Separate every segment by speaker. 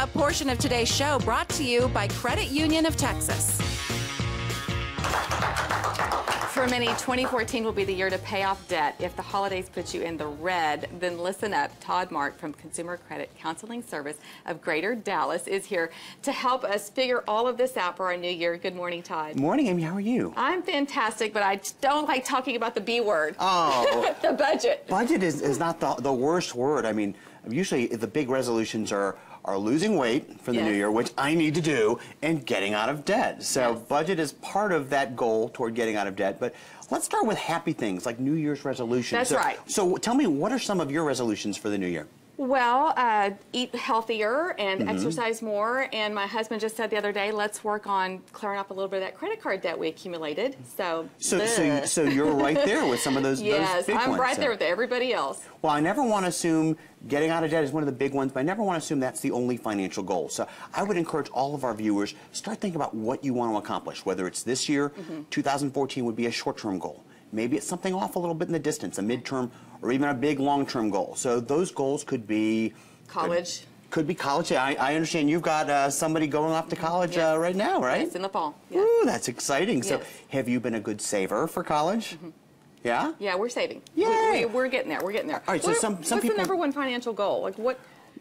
Speaker 1: A portion of today's show brought to you by Credit Union of Texas.
Speaker 2: For many, 2014 will be the year to pay off debt. If the holidays put you in the red, then listen up. Todd Mark from Consumer Credit Counseling Service of Greater Dallas is here to help us figure all of this out for our new year. Good morning, Todd.
Speaker 3: Morning, Amy. How are you?
Speaker 2: I'm fantastic, but I don't like talking about the B word.
Speaker 3: Oh.
Speaker 2: The budget.
Speaker 3: Budget is not the worst word. I mean, usually the big resolutions are losing weight for the new year, which I need to do, and getting out of debt. So budget is part of that goal toward getting out of debt. But let's start with happy things like New Year's resolutions.
Speaker 2: That's right.
Speaker 3: So tell me, what are some of your resolutions for the new year?
Speaker 2: Well, eat healthier and exercise more. And my husband just said the other day, let's work on clearing up a little bit of that credit card debt we accumulated. So
Speaker 3: you're right there with some of those.
Speaker 2: Yes,
Speaker 3: those big
Speaker 2: I'm
Speaker 3: ones.
Speaker 2: right there with everybody else.
Speaker 3: Well, I never want to assume getting out of debt is one of the big ones, but I never want to assume that's the only financial goal. So I would encourage all of our viewers, start thinking about what you want to accomplish, whether it's this year, 2014 would be a short-term goal. Maybe it's something off a little bit in the distance, a midterm or even a big long-term goal. So those goals could be
Speaker 2: college.
Speaker 3: Could be college. I understand you've got somebody going off to college right now, right?
Speaker 2: Yes, in the fall. Yes.
Speaker 3: Ooh, that's exciting.
Speaker 2: Yes.
Speaker 3: So have you been a good saver for college? Yeah?
Speaker 2: Yeah, we're saving.
Speaker 3: Yay!
Speaker 2: We're getting there. We're getting there.
Speaker 3: All right, so some
Speaker 2: what's
Speaker 3: people,
Speaker 2: the number one financial goal? Like what?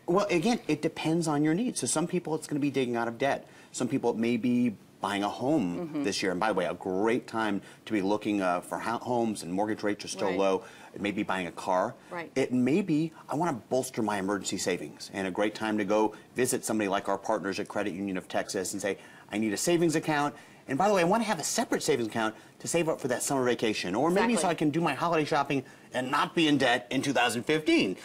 Speaker 3: Well, again, it depends on your needs. So some people it's going to be digging out of debt. Some people it may be buying a home this year. And by the way, a great time to be looking for homes, and mortgage rates are still low. It may be buying a car.
Speaker 2: Right.
Speaker 3: It may be, I want to bolster my emergency savings, and a great time to go visit somebody like our partners at Credit Union of Texas and say, I need a savings account. And by the way, I want to have a separate savings account to save up for that summer vacation, or maybe so I can do my holiday shopping and not be in debt in 2015.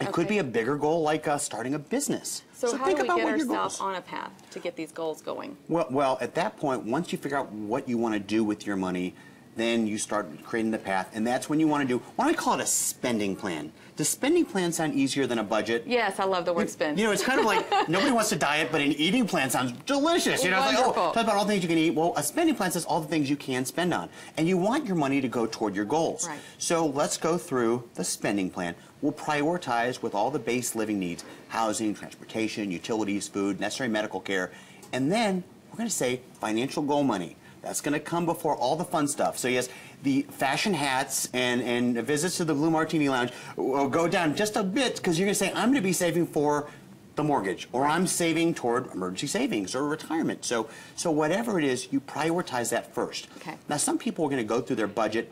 Speaker 3: It could be a bigger goal like starting a business.
Speaker 2: So how
Speaker 3: think
Speaker 2: do we
Speaker 3: about
Speaker 2: get
Speaker 3: what your
Speaker 2: ourselves
Speaker 3: goals.
Speaker 2: on a path to get these goals going?
Speaker 3: Well, at that point, once you figure out what you want to do with your money, then you start creating the path, and that's when you want to do, why don't we call it a spending plan? Does spending plan sound easier than a budget?
Speaker 2: Yes, I love the word spend.
Speaker 3: You know, it's kind of like, nobody wants to diet, but an eating plan sounds delicious. You know, it's like, oh, talk about all the things you can eat. Well, a spending plan says all the things you can spend on, and you want your money to go toward your goals.
Speaker 2: Right.
Speaker 3: So let's go through the spending plan. We'll prioritize with all the base living needs, housing, transportation, utilities, food, necessary medical care, and then we're going to say financial goal money. That's going to come before all the fun stuff. So yes, the fashion hats and visits to the Blue Martini Lounge will go down just a bit, because you're going to say, I'm going to be saving for the mortgage, or I'm saving toward emergency savings or retirement. So whatever it is, you prioritize that first.
Speaker 2: Okay.
Speaker 3: Now, some people are going to go through their budget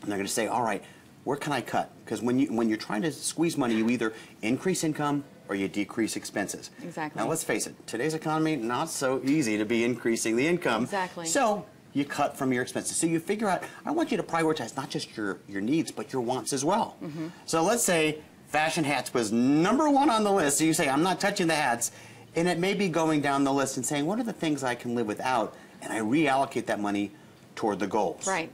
Speaker 3: and they're going to say, all right, where can I cut? Because when you're trying to squeeze money, you either increase income or you decrease expenses.
Speaker 2: Exactly.
Speaker 3: Now let's face it, today's economy, not so easy to be increasing the income.
Speaker 2: Exactly.
Speaker 3: So you cut from your expenses. So you figure out, I want you to prioritize not just your needs, but your wants as well. So let's say fashion hats was #1 on the list. So you say, I'm not touching the hats. And it may be going down the list and saying, what are the things I can live without? And I reallocate that money toward the goals.
Speaker 2: Right.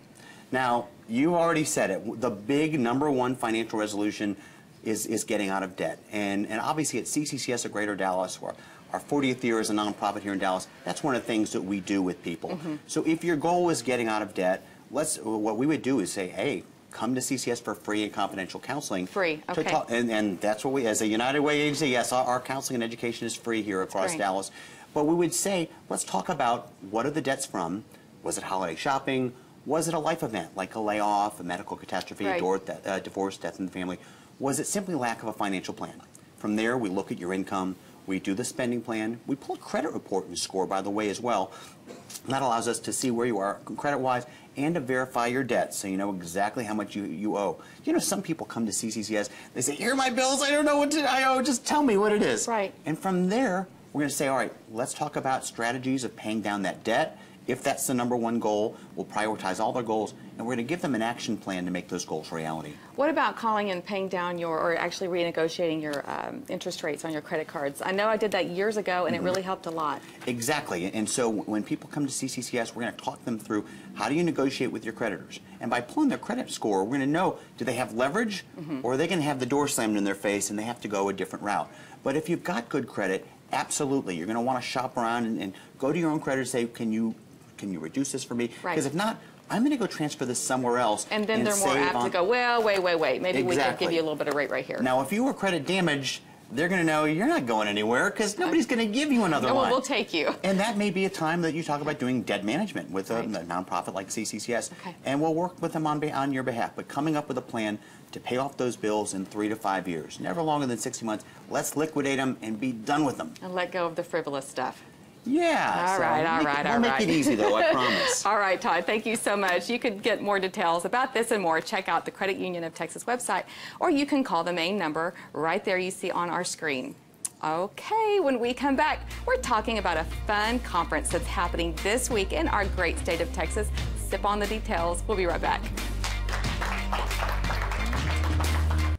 Speaker 3: Now, you already said it. The big #1 financial resolution is getting out of debt. And obviously at CCCS of Greater Dallas, where our 40th year as a nonprofit here in Dallas, that's one of the things that we do with people. So if your goal is getting out of debt, what we would do is say, hey, come to CCS for free and confidential counseling.
Speaker 2: Free, okay.
Speaker 3: And that's what we, as a United Way agency, yes, our counseling and education is free here across Dallas. But we would say, let's talk about what are the debts from? Was it holiday shopping? Was it a life event, like a layoff, a medical catastrophe, a divorce, death in the family? Was it simply lack of a financial plan? From there, we look at your income, we do the spending plan, we pull a credit report and score, by the way, as well. That allows us to see where you are credit-wise and to verify your debts, so you know exactly how much you owe. You know, some people come to CCCS, they say, here are my bills, I don't know what I owe, just tell me what it is.
Speaker 2: Right.
Speaker 3: And from there, we're going to say, all right, let's talk about strategies of paying down that debt. If that's the #1 goal, we'll prioritize all their goals, and we're going to give them an action plan to make those goals reality.
Speaker 2: What about calling and paying down or actually renegotiating your interest rates on your credit cards? I know I did that years ago, and it really helped a lot.
Speaker 3: Exactly. And so when people come to CCCS, we're going to talk them through how do you negotiate with your creditors. And by pulling their credit score, we're going to know, do they have leverage, or are they going to have the door slammed in their face and they have to go a different route. But if you've got good credit, absolutely, you're going to want to shop around and go to your own creditor and say, can you reduce this for me? Because if not, I'm going to go transfer this somewhere else.
Speaker 2: And then they're more apt to go, well, wait. Maybe we could give you a little bit of rate right here.
Speaker 3: Now, if you were credit damaged, they're going to know you're not going anywhere because nobody's going to give you another
Speaker 2: No,
Speaker 3: one.
Speaker 2: we'll take you.
Speaker 3: And that may be a time that you talk about doing debt management with a
Speaker 2: Right.
Speaker 3: nonprofit like CCCS.
Speaker 2: Okay.
Speaker 3: And we'll work with them on your behalf. But coming up with a plan to pay off those bills in 3 to 5 years, never longer than 60 months. Let's liquidate them and be done with them.
Speaker 2: And let go of the frivolous stuff.
Speaker 3: Yeah.
Speaker 2: All right.
Speaker 3: We'll make it easy, though, I promise.
Speaker 2: All right, Todd, thank you so much. You could get more details about this and more. Check out the Credit Union of Texas website, or you can call the main number right there you see on our screen. Okay, when we come back, we're talking about a fun conference that's happening this week in our great state of Texas. Sip on the details. We'll be right back.